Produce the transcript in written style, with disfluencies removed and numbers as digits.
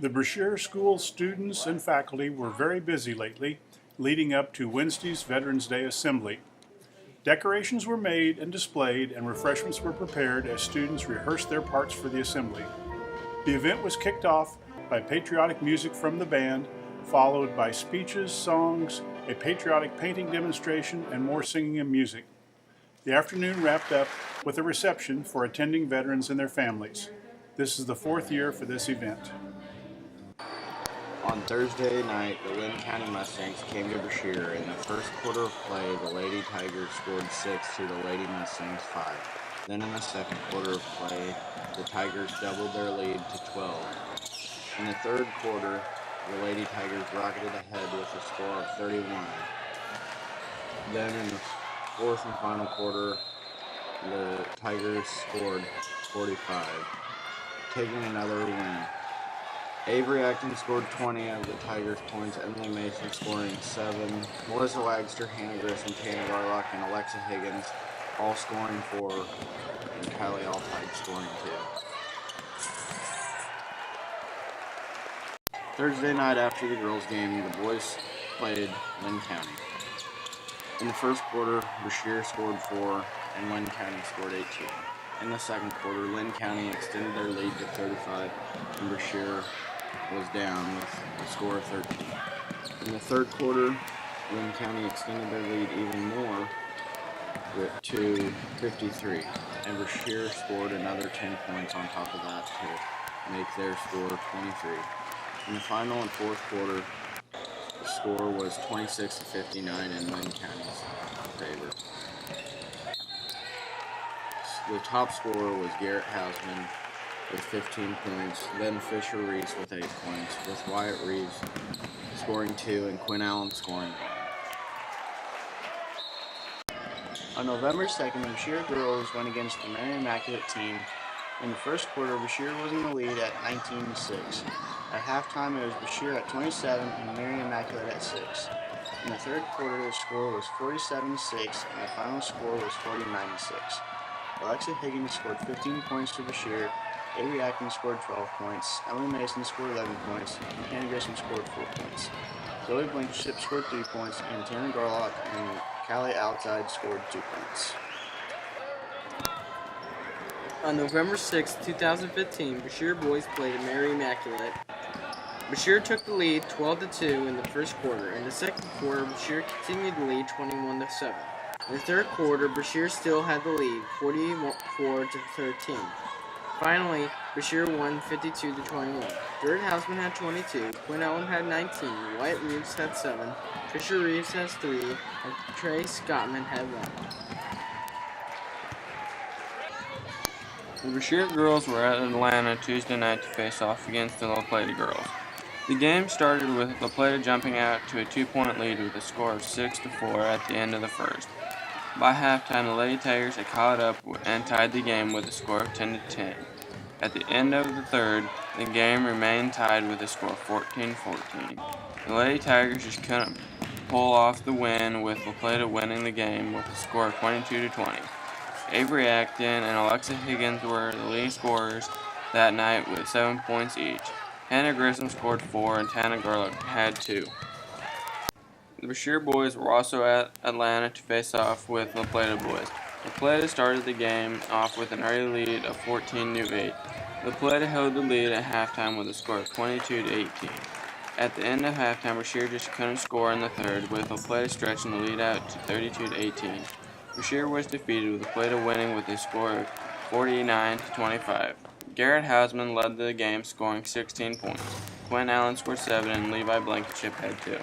The Brashear School students and faculty were very busy lately, leading up to Wednesday's Veterans Day Assembly. Decorations were made and displayed, and refreshments were prepared as students rehearsed their parts for the assembly. The event was kicked off by patriotic music from the band, followed by speeches, songs, a patriotic painting demonstration, and more singing and music. The afternoon wrapped up with a reception for attending veterans and their families. This is the fourth year for this event. On Thursday night, the Lynn County Mustangs came to Brashear. In the first quarter of play, the Lady Tigers scored 6 to the Lady Mustangs 5. Then in the second quarter of play, the Tigers doubled their lead to 12. In the third quarter, the Lady Tigers rocketed ahead with a score of 31. Then in the fourth and final quarter, the Tigers scored 45, taking another win. Avery Acton scored 20 of the Tigers' points, Emily Mason scoring 7, Melissa Wagster, Hannah Grissom, Tana Garlock, and Alexa Higgins all scoring 4, and Kylie Alpide scoring 2. Thursday night after the girls' game, the boys played Lynn County. In the first quarter, Brashear scored 4, and Lynn County scored 18. In the second quarter, Lynn County extended their lead to 35, and Brashear was down with a score of 13. In the third quarter, Lynn County extended their lead even more to 53, and Brashear scored another 10 points on top of that to make their score 23. In the final and fourth quarter, the score was 26 to 59 in Lynn County's favor. The top scorer was Garrett Hausman with 15 points, then Fisher Reese with 8 points, with Wyatt Reeves scoring 2 and Quinn Allen scoring 1. On November 2nd, the Brashear girls went against the Mary Immaculate team. In the first quarter, Brashear was in the lead at 19-6. At halftime, it was Brashear at 27 and Mary Immaculate at 6. In the third quarter, the score was 47-6, and the final score was 49-6. Alexa Higgins scored 15 points for Brashear, Avery Atkins scored 12 points, Emily Mason scored 11 points, and Hannah Grissom scored 4 points. Zoe Blankenship scored 3 points, and Tana Garlock and Callie Alzide scored 2 points. On November 6, 2015, Brashear boys played Mary Immaculate. Brashear took the lead 12-2 in the first quarter. In the second quarter, Brashear continued the lead 21-7. In the third quarter, Brashear still had the lead 44-13. Finally, Brashear won 52-21. Garrett Hausman had 22, Quinn Allen had 19, Wyatt Reeves had 7, Fisher Reeves has 3, and Trey Scottman had 1. The Brashear girls were at Atlanta Tuesday night to face off against the La Plata girls. The game started with La Plata jumping out to a 2-point lead with a score of 6-4 at the end of the first. By halftime, the Lady Tigers had caught up and tied the game with a score of 10-10. At the end of the third, the game remained tied with a score of 14-14. The Lady Tigers just couldn't pull off the win, with La Plata winning the game with a score of 22-20. Avery Acton and Alexa Higgins were the lead scorers that night with 7 points each. Hannah Grissom scored 4 and Tana Garlock had 2. The Brashear boys were also at Atlanta to face off with La Plata boys. La Plata started the game off with an early lead of 14-8. La Plata held the lead at halftime with a score of 22-18. At the end of halftime, Brashear just couldn't score in the third, with La Plata stretching the lead out to 32-18. Brashear was defeated, with La Plata winning with a score of 49-25. Garrett Hausman led the game, scoring 16 points. Quinn Allen scored 7 and Levi Blankenship had 2.